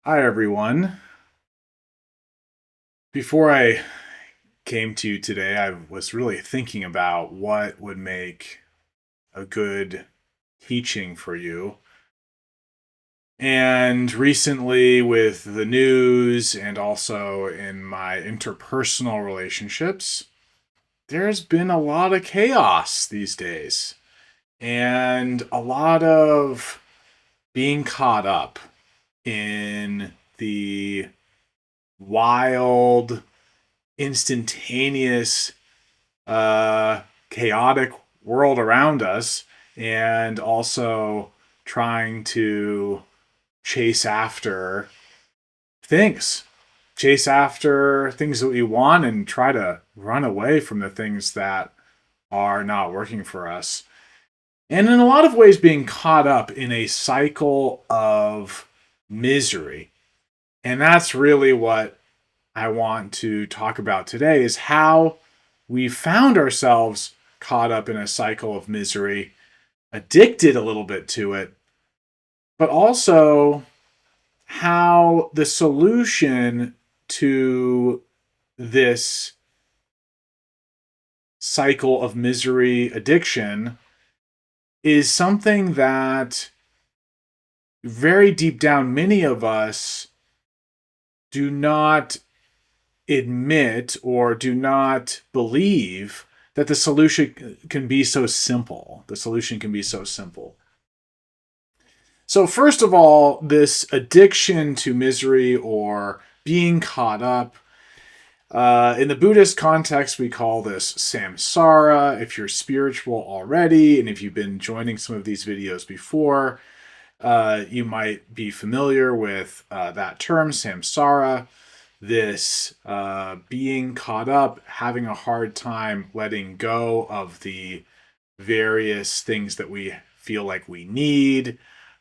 Hi, everyone. Before I came to you today, I was really thinking about what would make a good teaching for you. And recently, with the news and also in my interpersonal relationships, there's been a lot of chaos these days and a lot of being caught up in the wild, instantaneous, chaotic world around us, and also trying to chase after things, chase after things that we want, and try to run away from the things that are not working for us. And in a lot of ways, being caught up in a cycle of misery. And that's really what I want to talk about today is how we found ourselves caught up in a cycle of misery, addicted a little bit to it, but also how the solution to this cycle of misery addiction is something that very deep down many of us do not admit or do not believe that the solution can be so simple. The solution can be so simple. So, first of all, this addiction to misery or being caught up. In the Buddhist context, we call this samsara. If you're spiritual already, and if you've been joining some of these videos before, you might be familiar with that term, samsara. This being caught up, having a hard time letting go of the various things that we feel like we need,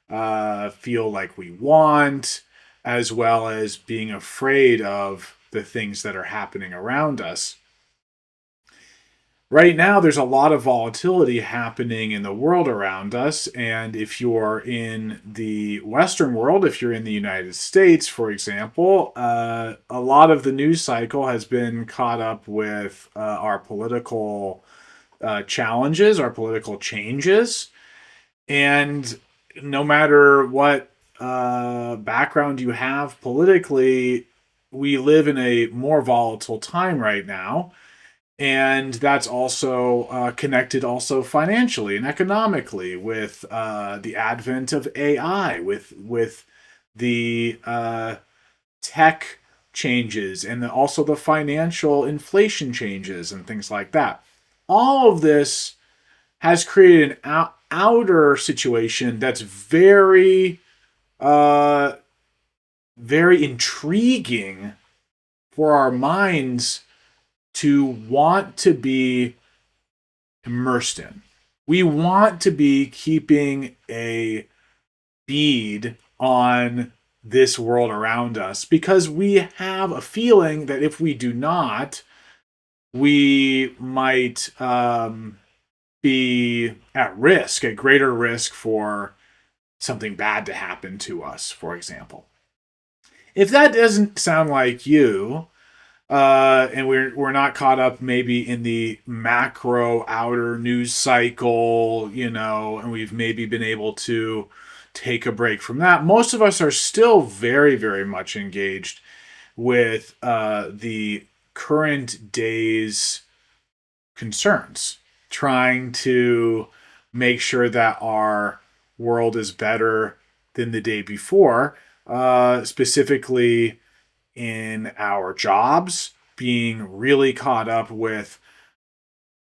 feel like we want, as well as being afraid of the things that are happening around us. Right now, there's a lot of volatility happening in the world around us. And if you're in the Western world, if you're in the United States, for example, a lot of the news cycle has been caught up with our political challenges, our political changes. And no matter what background you have politically, we live in a more volatile time right now, and that's also connected also financially and economically with the advent of AI, with the tech changes, and also the financial inflation changes and things like that. All of this has created an outer situation that's uh, very intriguing for our minds to want to be immersed in. We want to be keeping a bead on this world around us because we have a feeling that if we do not, we might be at risk, at greater risk for something bad to happen to us, for example. If that doesn't sound like you, and we're not caught up maybe in the macro outer news cycle, and we've maybe been able to take a break from that. Most of us are still very, very much engaged with the current day's concerns, trying to make sure that our world is better than the day before, specifically in our jobs, being really caught up with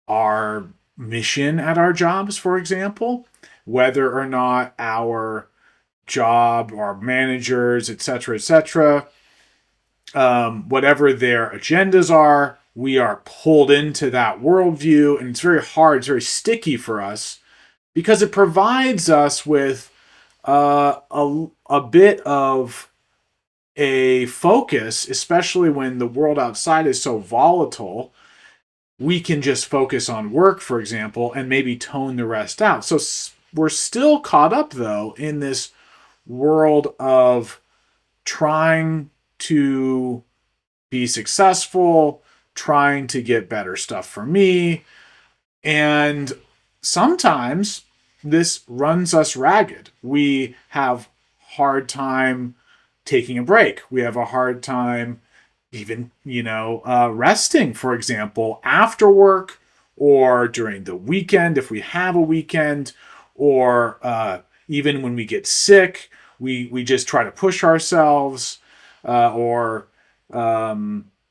our mission at our jobs, for example, whether or not our job, our managers, etc., whatever their agendas are, we are pulled into that worldview, and it's very hard, it's very sticky for us because it provides us with a bit of a focus, especially when the world outside is so volatile. We can just focus on work, for example, and maybe tone the rest out. So we're still caught up, though, in this world of trying to be successful, trying to get better stuff for me. And sometimes this runs us ragged. We have hard time taking a break. We have a hard time even, resting, for example, after work or during the weekend, if we have a weekend, or even when we get sick, we just try to push ourselves, or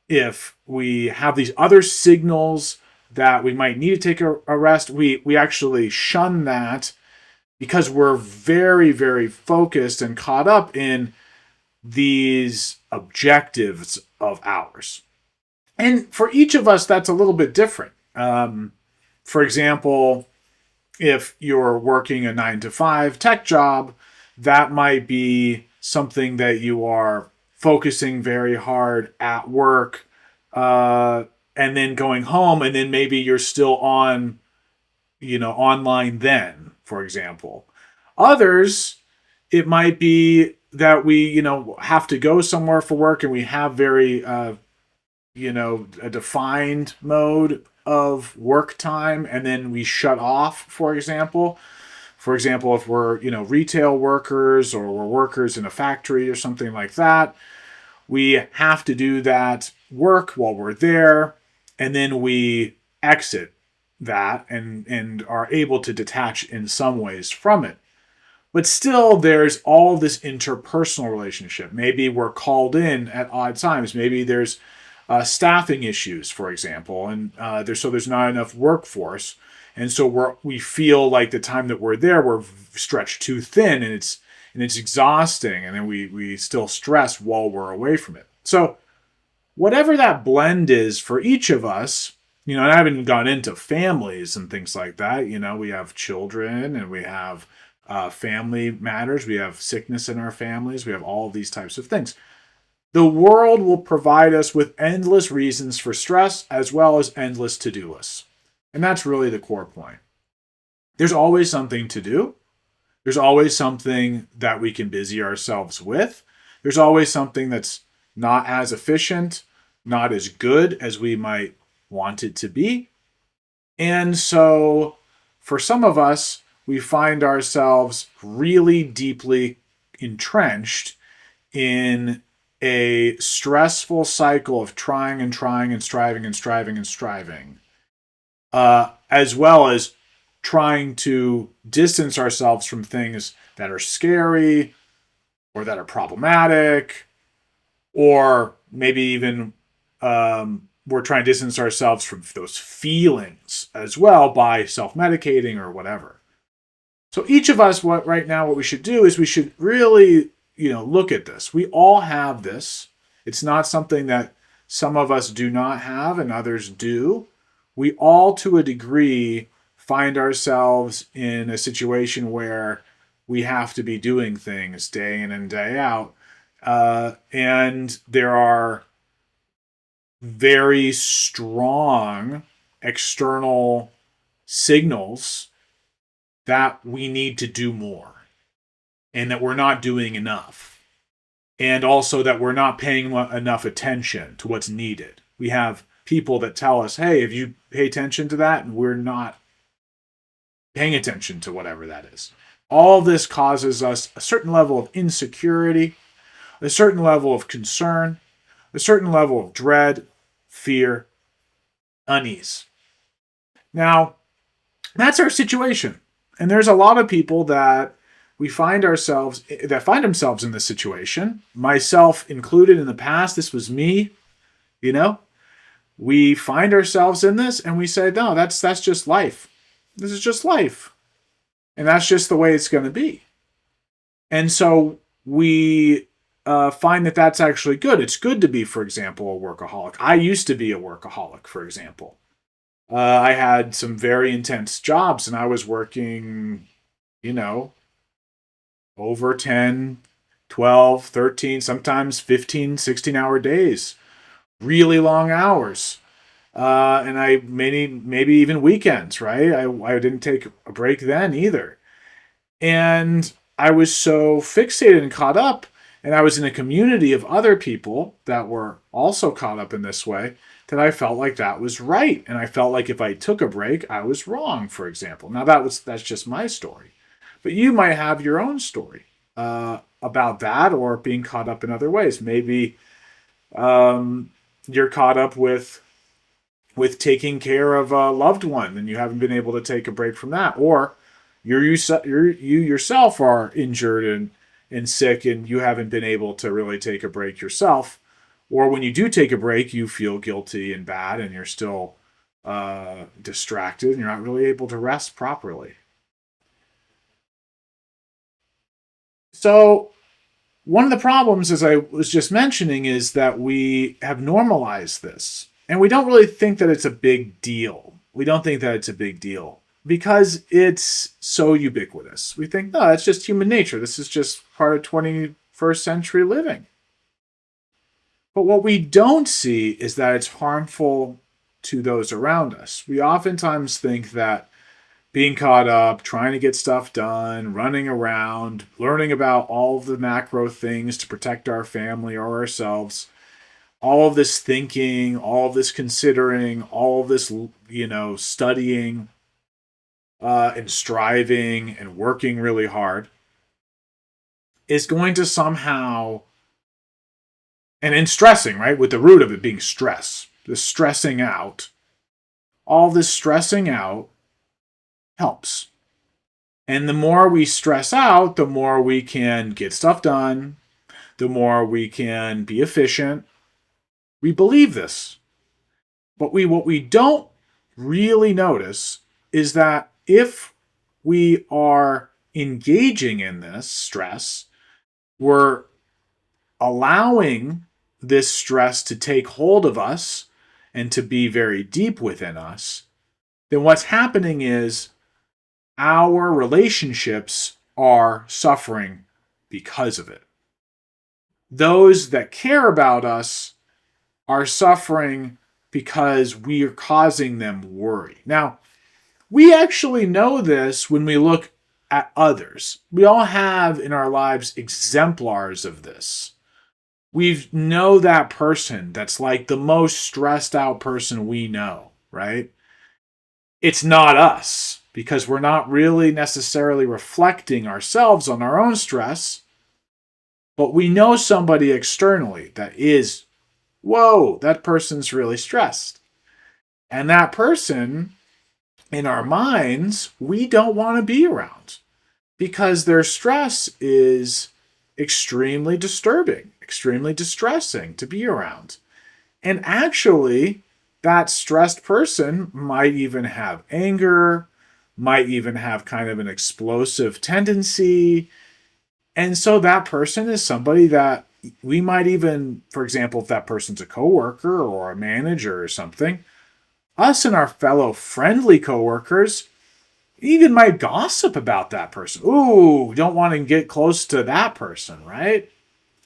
if we have these other signals that we might need to take a rest, we actually shun that because we're very, very focused and caught up in these objectives of ours. And for each of us, that's a little bit different. For example, if you're working a 9 to 5 tech job, that might be something that you are focusing very hard at work, and then going home, and then maybe you're still on, online then, for example. Others, it might be that we, have to go somewhere for work and we have very, a defined mode of work time, and then we shut off, for example. For example, if we're, retail workers, or we're workers in a factory or something like that, we have to do that work while we're there, and then we exit that and are able to detach in some ways from it. But still, there's all this interpersonal relationship. Maybe we're called in at odd times. Maybe there's staffing issues, for example, and there's not enough workforce, and so we feel like the time that we're there, we're stretched too thin, and it's exhausting, and then we still stress while we're away from it. So whatever that blend is for each of us, and I haven't gone into families and things like that. We have children, and we have family matters. We have sickness in our families. We have all of these types of things. The world will provide us with endless reasons for stress, as well as endless to-do lists. And that's really the core point. There's always something to do. There's always something that we can busy ourselves with. There's always something that's not as efficient, not as good as we might want it to be. And so for some of us, we find ourselves really deeply entrenched in a stressful cycle of trying and trying and striving and striving and striving, as well as trying to distance ourselves from things that are scary or that are problematic, or maybe even we're trying to distance ourselves from those feelings as well by self-medicating or whatever. So each of us, what we should do is we should really, look at this. We all have this. It's not something that some of us do not have and others do. We all, to a degree, find ourselves in a situation where we have to be doing things day in and day out. And there are very strong external signals that we need to do more, and that we're not doing enough, and also that we're not paying enough attention to what's needed. We have people that tell us, hey, if you pay attention to that, and we're not paying attention to whatever that is. All this causes us a certain level of insecurity, a certain level of concern, a certain level of dread, fear, unease. Now, that's our situation. And there's a lot of people that find themselves in this situation, myself included in the past. This was me, we find ourselves in this and we say, no, that's just life. This is just life. And that's just the way it's going to be. And so we find that that's actually good. It's good to be, for example, a workaholic. I used to be a workaholic, for example. I had some very intense jobs, and I was working, over 10, 12, 13, sometimes 15, 16-hour days, really long hours. And I maybe even weekends, right? I didn't take a break then either. And I was so fixated and caught up And I was in a community of other people that were also caught up in this way, that I felt like that was right. And I felt like if I took a break, I was wrong, for example. Now that's just my story. But you might have your own story about that, or being caught up in other ways. Maybe you're caught up with taking care of a loved one and you haven't been able to take a break from that, or you yourself are injured and sick and you haven't been able to really take a break yourself, or when you do take a break you feel guilty and bad and you're still distracted and you're not really able to rest properly. So one of the problems, as I was just mentioning, is that we have normalized this and we don't really think that it's a big deal. We don't think that it's a big deal because it's so ubiquitous. We think, no, it's just human nature. This is just part of 21st century living. But what we don't see is that it's harmful to those around us. We oftentimes think that being caught up, trying to get stuff done, running around, learning about all of the macro things to protect our family or ourselves, all of this thinking, all of this considering, all of this, studying and striving and working really hard is going to somehow, and in stressing, right, with the root of it being stress, the stressing out, all this stressing out helps. And the more we stress out, the more we can get stuff done, the more we can be efficient. We believe this. But what we don't really notice is that if we are engaging in this stress, we're allowing this stress to take hold of us and to be very deep within us, then what's happening is our relationships are suffering because of it. Those that care about us are suffering because we are causing them worry. Now, we actually know this when we look at others. We all have in our lives exemplars of this. We know that person that's like the most stressed out person we know, right? It's not us because we're not really necessarily reflecting ourselves on our own stress, but we know somebody externally that is, whoa, that person's really stressed. And that person, in our minds, we don't want to be around because their stress is extremely disturbing, extremely distressing to be around. And actually, that stressed person might even have anger, might even have kind of an explosive tendency. And so that person is somebody that we might even, for example, if that person's a coworker or a manager or something, us and our fellow friendly coworkers even might gossip about that person. Ooh, don't want to get close to that person, right?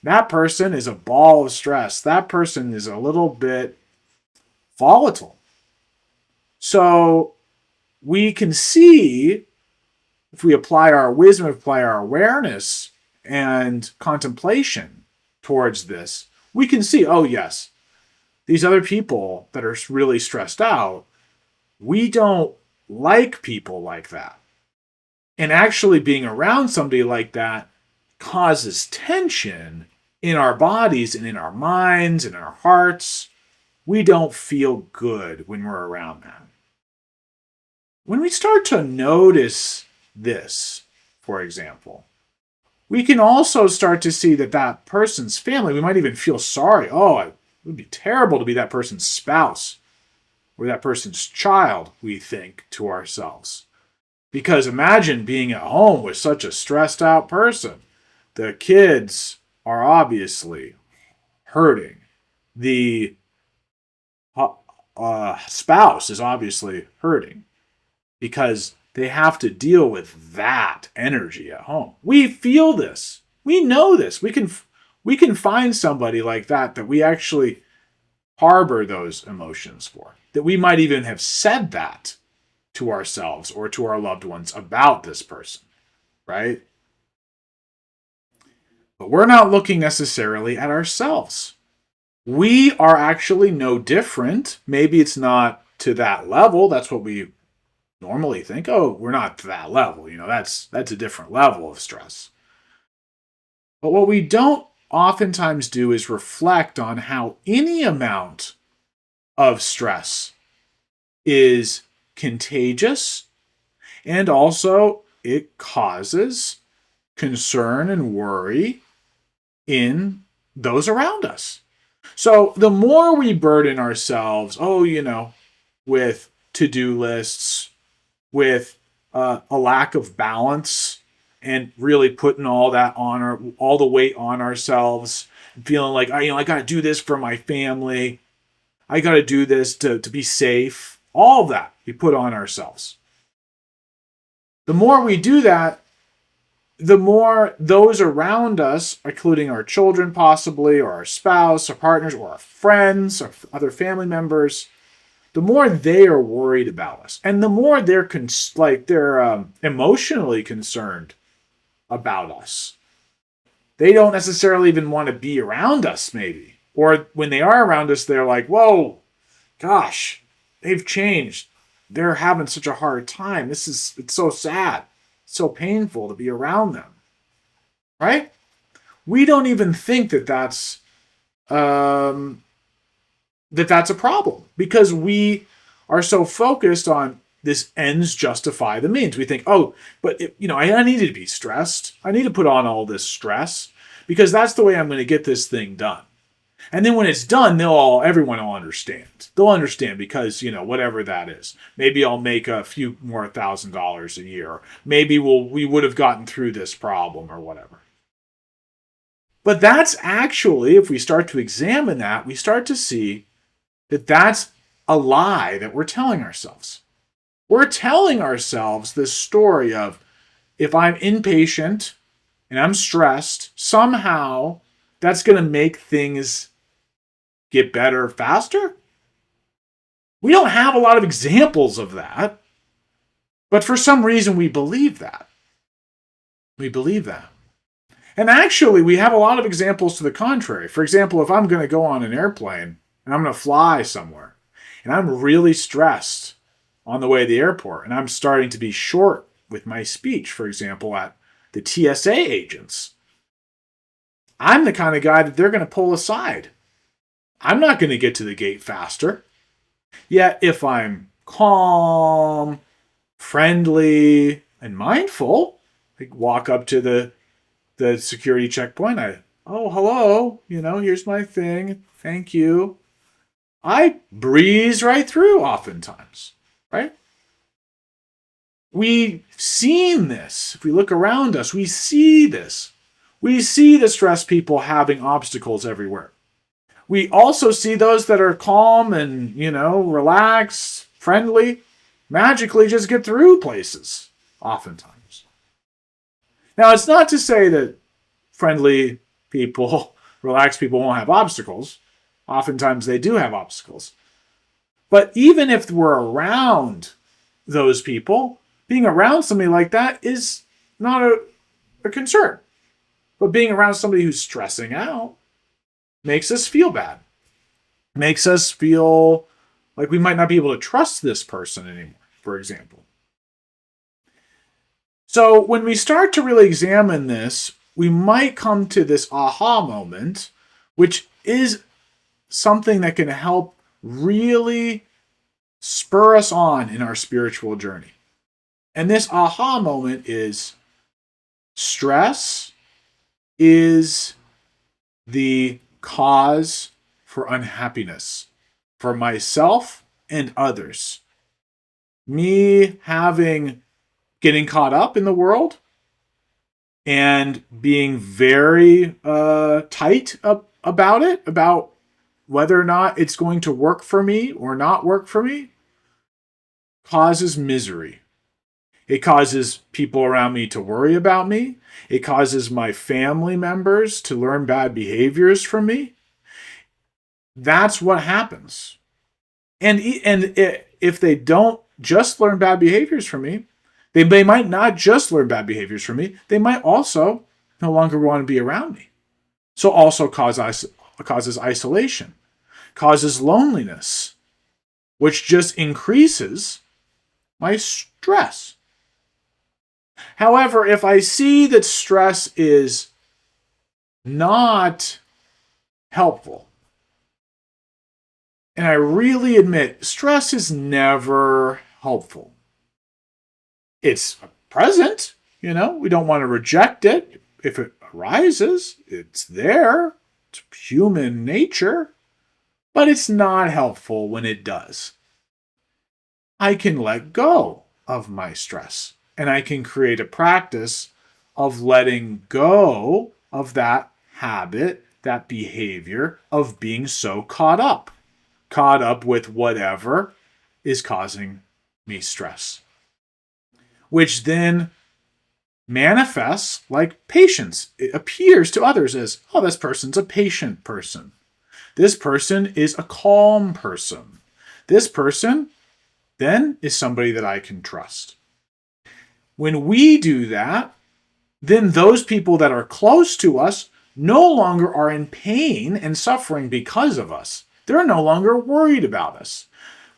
That person is a ball of stress. That person is a little bit volatile. So we can see, if we apply our wisdom, apply our awareness and contemplation towards this, we can see, oh yes, these other people that are really stressed out, we don't like people like that. And actually being around somebody like that causes tension in our bodies and in our minds and our hearts. We don't feel good when we're around that. When we start to notice this, for example, we can also start to see that that person's family, we might even feel sorry. Oh, it would be terrible to be that person's spouse or that person's child, we think to ourselves. Because imagine being at home with such a stressed out person. The kids are obviously hurting. The spouse is obviously hurting because they have to deal with that energy at home. We feel this. We know this. We can find somebody like that we actually harbor those emotions for. That we might even have said that to ourselves or to our loved ones about this person, right? But we're not looking necessarily at ourselves. We are actually no different. Maybe it's not to that level. That's what we normally think. Oh, we're not to that level. That's a different level of stress. But what we don't oftentimes do is reflect on how any amount of stress is contagious, and also it causes concern and worry in those around us. So the more we burden ourselves, with to-do lists, with a lack of balance, and really putting all the weight on ourselves, feeling like I got to do this for my family, I got to do this to be safe. All of that we put on ourselves. The more we do that, the more those around us, including our children possibly, or our spouse, our partners, or our friends, or other family members, the more they are worried about us, and the more they're emotionally concerned about us. They don't necessarily even want to be around us, maybe. Or when they are around us, they're like, whoa, gosh, they've changed. They're having such a hard time. It's so sad. It's so painful to be around them. Right? We don't even think that that's a problem, because we are so focused on this ends justify the means. We think, I need to be stressed. I need to put on all this stress because that's the way I'm going to get this thing done. And then when it's done, everyone will understand. They'll understand because, whatever that is. Maybe I'll make a few more $1,000s a year. Maybe we would have gotten through this problem or whatever. But that's actually, if we start to examine that, we start to see that that's a lie that we're telling ourselves. We're telling ourselves this story of, if I'm impatient and I'm stressed, somehow that's going to make things get better faster. We don't have a lot of examples of that, but for some reason we believe that. We believe that. And actually, we have a lot of examples to the contrary. For example, if I'm going to go on an airplane and I'm going to fly somewhere, and I'm really stressed on the way to the airport, and I'm starting to be short with my speech, for example, at the TSA agents, I'm the kind of guy that they're going to pull aside. I'm not going to get to the gate faster. Yet if I'm calm, friendly, and mindful, I walk up to the security checkpoint. Hello, here's my thing. Thank you. I breeze right through oftentimes, right? We've seen this. If we look around us, we see this. We see the stressed people having obstacles everywhere. We also see those that are calm and, relaxed, friendly, magically just get through places, oftentimes. Now, it's not to say that friendly people, relaxed people won't have obstacles. Oftentimes they do have obstacles. But even if we're around those people, being around somebody like that is not a concern. But being around somebody who's stressing out makes us feel bad. Makes us feel like we might not be able to trust this person anymore, for example. So when we start to really examine this, we might come to this aha moment, which is something that can help really spur us on in our spiritual journey. And this aha moment is, stress is the cause for unhappiness for myself and others. Me getting caught up in the world and being very tight about it, about whether or not it's going to work for me or not work for me, causes misery. It causes people around me to worry about me. It causes my family members to learn bad behaviors from me. That's what happens. And if they don't just learn bad behaviors from me, they might not just learn bad behaviors from me. They might also no longer want to be around me. So also causes isolation, causes loneliness, which just increases my stress. However, if I see that stress is not helpful, and I really admit stress is never helpful, it's present, we don't want to reject it. If it arises, it's there, it's human nature, but it's not helpful when it does. I can let go of my stress, and I can create a practice of letting go of that habit, that behavior of being so caught up with whatever is causing me stress, which then manifests like patience. It appears to others as, oh, this person's a patient person. This person is a calm person. This person then is somebody that I can trust. When we do that, then those people that are close to us no longer are in pain and suffering because of us. They're no longer worried about us.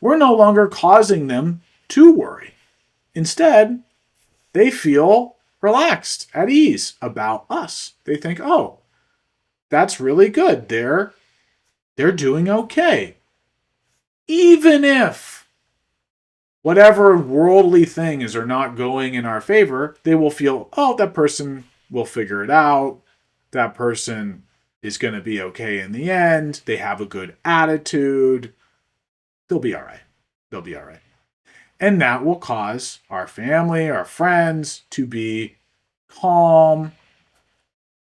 We're no longer causing them to worry. Instead, they feel relaxed, at ease about us. They think, oh, that's really good. They're doing okay. Even if whatever worldly things are not going in our favor, they will feel, oh, that person will figure it out. That person is going to be okay in the end. They have a good attitude. They'll be all right. They'll be all right. And that will cause our family, our friends to be calm,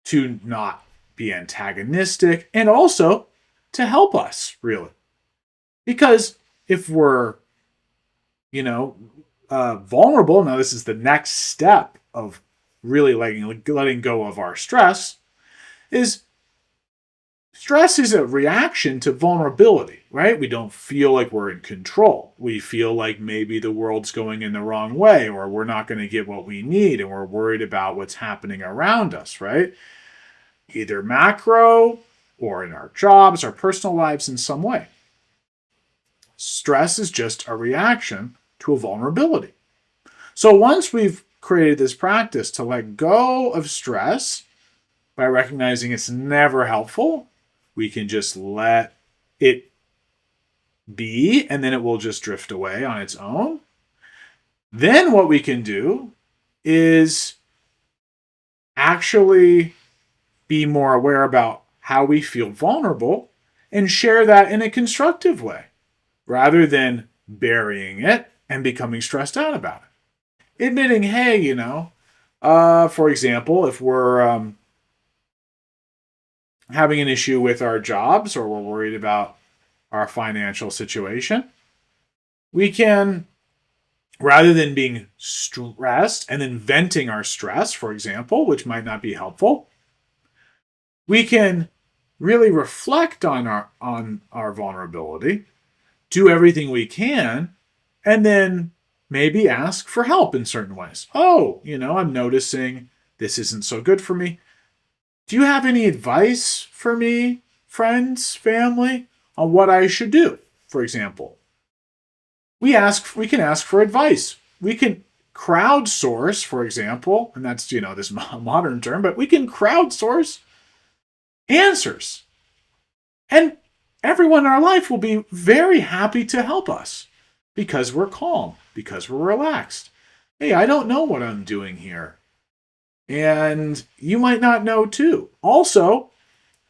to not be antagonistic, and also to help us, really. Because if we're, vulnerable, now this is the next step of really letting go of our stress, is stress is a reaction to vulnerability, right? We don't feel like we're in control. We feel like maybe the world's going in the wrong way, or we're not going to get what we need, and we're worried about what's happening around us, right? Either macro or in our jobs, our personal lives in some way. Stress is just a reaction to a vulnerability. So once we've created this practice to let go of stress by recognizing it's never helpful, we can just let it be, and then it will just drift away on its own. Then what we can do is actually be more aware about how we feel vulnerable and share that in a constructive way, rather than burying it and becoming stressed out about it. Admitting, hey, for example, if we're having an issue with our jobs, or we're worried about our financial situation, we can, rather than being stressed and then venting our stress, for example, which might not be helpful, we can really reflect on our vulnerability, do everything we can, and then maybe ask for help in certain ways. Oh, I'm noticing this isn't so good for me. Do you have any advice for me, friends, family, on what I should do? For example, we can ask for advice. We can crowdsource, for example, and that's, this modern term, but we can crowdsource answers. And everyone in our life will be very happy to help us because we're calm, because we're relaxed. Hey, I don't know what I'm doing here. And you might not know too. Also,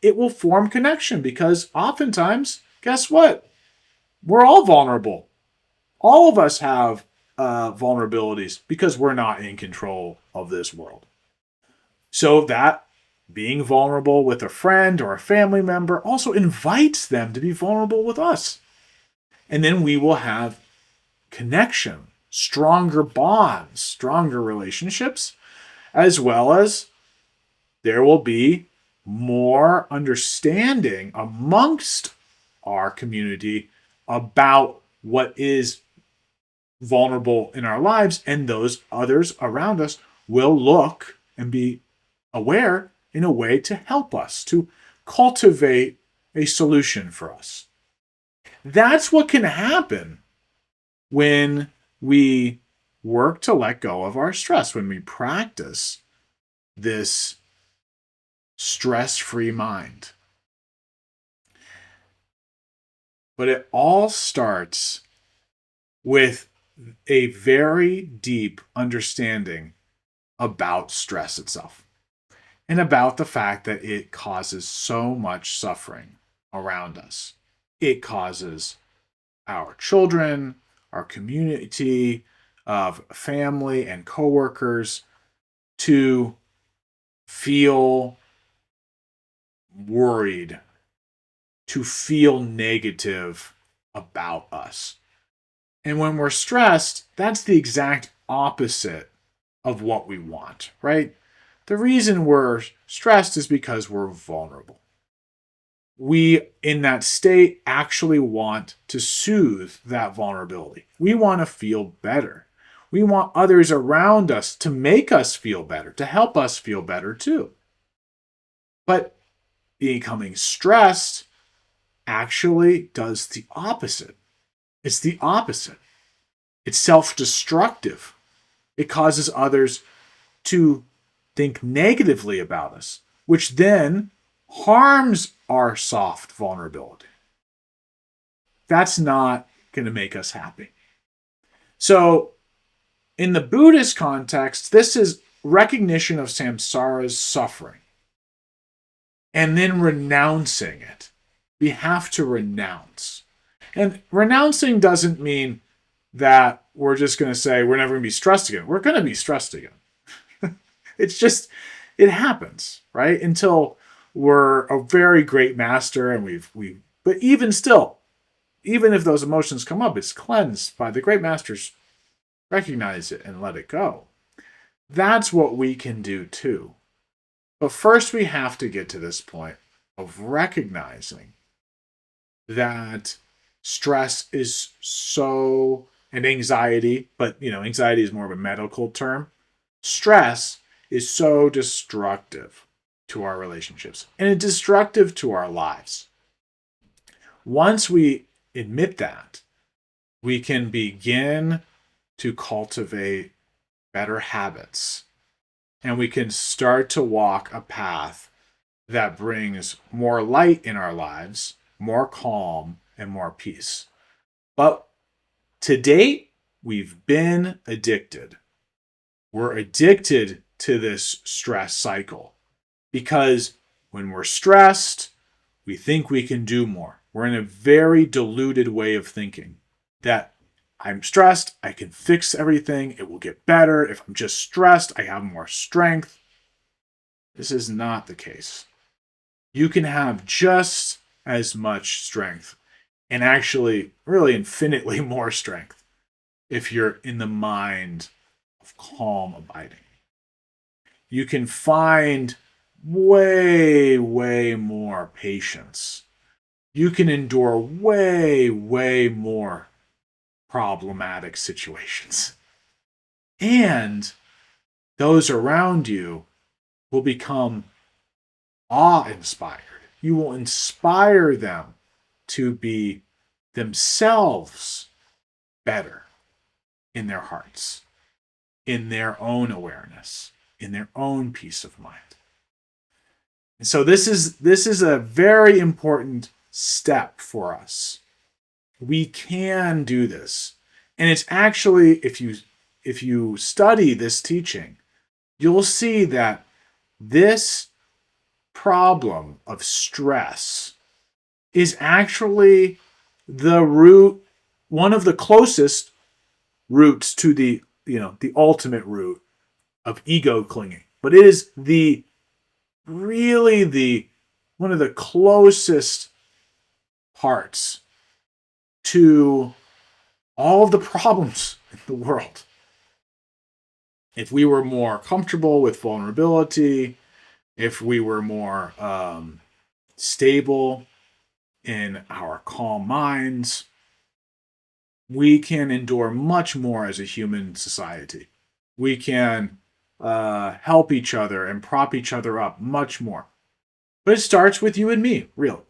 it will form connection because oftentimes, guess what? We're all vulnerable. All of us have vulnerabilities because we're not in control of this world. So that being vulnerable with a friend or a family member also invites them to be vulnerable with us. And then we will have connection, stronger bonds, stronger relationships, as well as there will be more understanding amongst our community about what is vulnerable in our lives, and those others around us will look and be aware in a way to help us, to cultivate a solution for us. That's what can happen when we work to let go of our stress, when we practice this stress-free mind. But it all starts with a very deep understanding about stress itself and about the fact that it causes so much suffering around us. It causes our children, our community of family and coworkers to feel worried, to feel negative about us. And when we're stressed, that's the exact opposite of what we want, right? The reason we're stressed is because we're vulnerable. We, in that state, actually want to soothe that vulnerability. We want to feel better. We want others around us to make us feel better, to help us feel better too. But becoming stressed actually does the opposite. It's the opposite. It's self-destructive. It causes others to think negatively about us, which then harms our soft vulnerability. That's not going to make us happy. So, in the Buddhist context, this is recognition of samsara's suffering and then renouncing it. We have to renounce. And renouncing doesn't mean that we're just going to say we're never going to be stressed again. We're going to be stressed again. It's just, it happens, right? Until we're a very great master and but even still, even if those emotions come up, it's cleansed by the great masters. Recognize it and let it go. That's what we can do too. But first we have to get to this point of recognizing that stress is and anxiety, but anxiety is more of a medical term. Stress is so destructive to our relationships and it's destructive to our lives. Once we admit that, we can begin to cultivate better habits and we can start to walk a path that brings more light in our lives, more calm, and more peace. But to date, we've been addicted. We're addicted to this stress cycle because when we're stressed, we think we can do more. We're in a very diluted way of thinking that I'm stressed, I can fix everything, it will get better. If I'm just stressed, I have more strength. This is not the case. You can have just as much strength and actually really infinitely more strength if you're in the mind of calm abiding. You can find way, way more patience. You can endure way, way more problematic situations. And those around you will become awe-inspired. You will inspire them to be themselves better in their hearts, in their own awareness, in their own peace of mind. And so this is a very important step for us. We can do this. And it's actually, if you study this teaching, you'll see that this problem of stress is actually the root, one of the closest roots to the ultimate root of ego clinging. But it is really one of the closest parts to all of the problems in the world. If we were more comfortable with vulnerability, if we were more stable in our calm minds, we can endure much more as a human society. We can help each other and prop each other up much more. But it starts with you and me, really.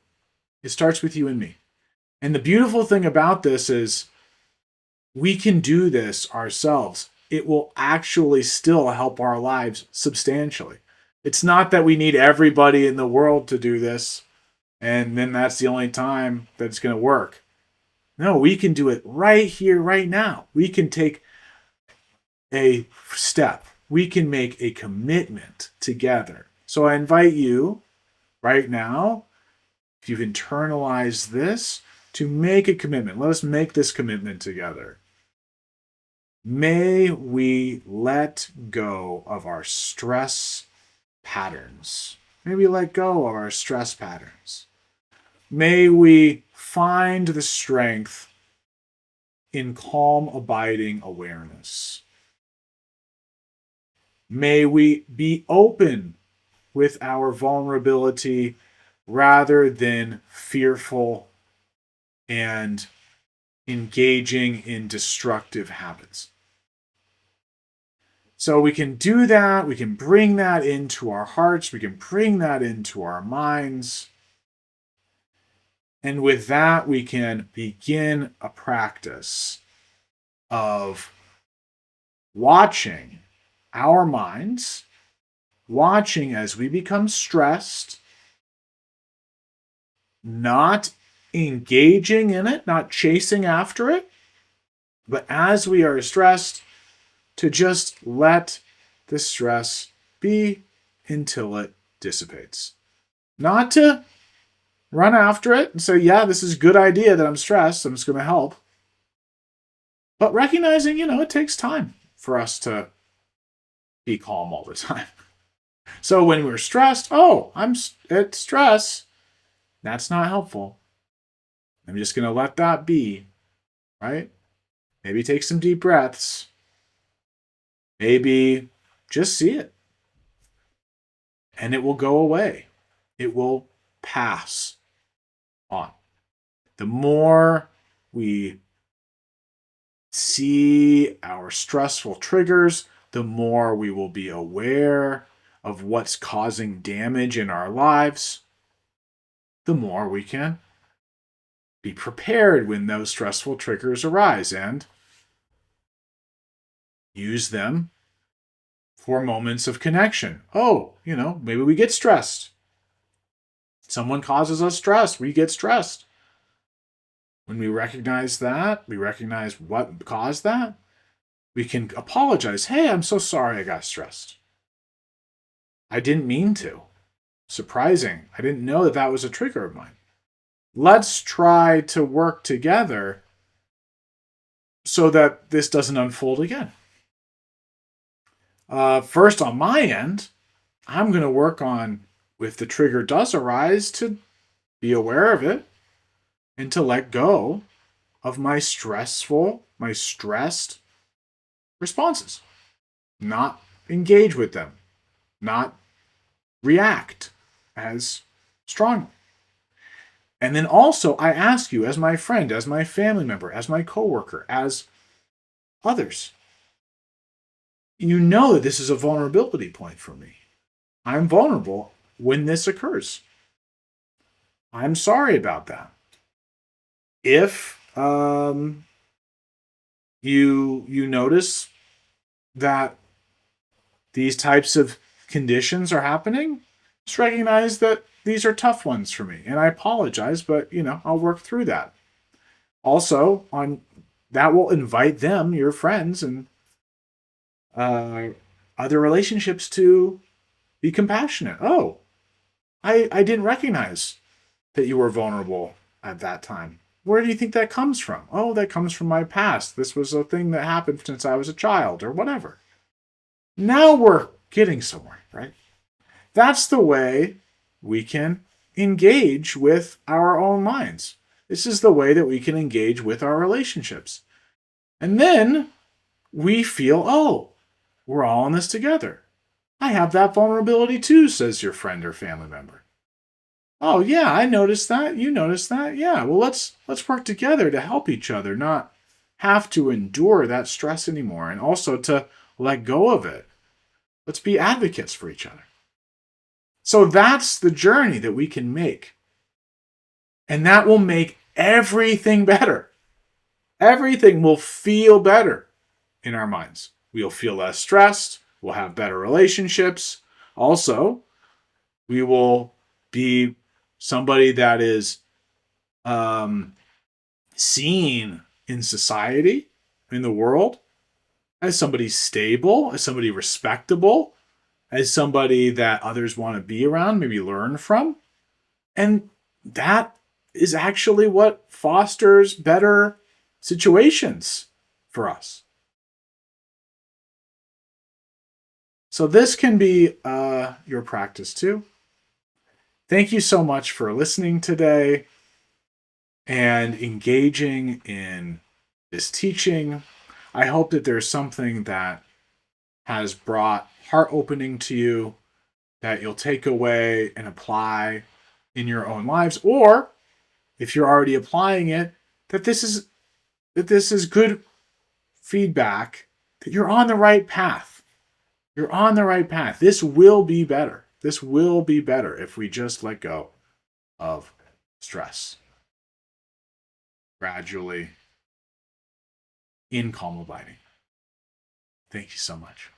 It starts with you and me. And the beautiful thing about this is we can do this ourselves. It will actually still help our lives substantially. It's not that we need everybody in the world to do this, and then that's the only time that it's going to work. No, we can do it right here, right now. We can take a step. We can make a commitment together. So I invite you right now, if you've internalized this, to make a commitment. Let us make this commitment together. May we let go of our stress patterns. May we let go of our stress patterns. May we find the strength in calm, abiding awareness. May we be open with our vulnerability rather than fearful and engaging in destructive habits. So we can do that. We can bring that into our hearts. We can bring that into our minds. And with that, we can begin a practice of watching our minds, watching as we become stressed, not engaging in it, not chasing after it, but as we are stressed, to just let the stress be until it dissipates. Not to run after it and say, yeah, this is a good idea that I'm stressed, I'm just going to help. But recognizing, it takes time for us to be calm all the time. So when we're stressed, I'm at stress, that's not helpful. I'm just going to let that be, right? Maybe take some deep breaths. Maybe just see it. And it will go away. It will pass on. The more we see our stressful triggers, the more we will be aware of what's causing damage in our lives, the more we can be prepared when those stressful triggers arise and use them for moments of connection. Maybe we get stressed. Someone causes us stress. We get stressed. When we recognize that, we recognize what caused that, we can apologize. Hey, I'm so sorry I got stressed. I didn't mean to. Surprising. I didn't know that was a trigger of mine. Let's try to work together so that this doesn't unfold again. First, on my end, I'm going to work on, if the trigger does arise, to be aware of it and to let go of my stressed responses. Not engage with them. Not react as strongly. And then also, I ask you, as my friend, as my family member, as my coworker, as others, you know that this is a vulnerability point for me. I'm vulnerable when this occurs. I'm sorry about that. If you notice that these types of conditions are happening, just recognize that these are tough ones for me. And I apologize, but I'll work through that. Also, on that will invite them, your friends, and other relationships to be compassionate. I didn't recognize that you were vulnerable at that time. Where do you think that comes from? That comes from my past. This was a thing that happened since I was a child or whatever. Now we're getting somewhere, right? That's the way we can engage with our own minds. This is the way that we can engage with our relationships. And then we feel, we're all in this together. I have that vulnerability too, says your friend or family member. Oh yeah, I noticed that. You noticed that. Yeah, well let's work together to help each other, not have to endure that stress anymore, and also to let go of it. Let's be advocates for each other. So that's the journey that we can make. And that will make everything better. Everything will feel better in our minds. We'll feel less stressed. We'll have better relationships. Also, we will be somebody that is seen in society, in the world, as somebody stable, as somebody respectable, as somebody that others want to be around, maybe learn from. And that is actually what fosters better situations for us. So this can be your practice too. Thank you so much for listening today and engaging in this teaching. I hope that there's something that has brought heart opening to you that you'll take away and apply in your own lives, or if you're already applying it, that this is good feedback, that you're on the right path. You're on the right path. This will be better. This will be better if we just let go of stress gradually in calm abiding. Thank you so much.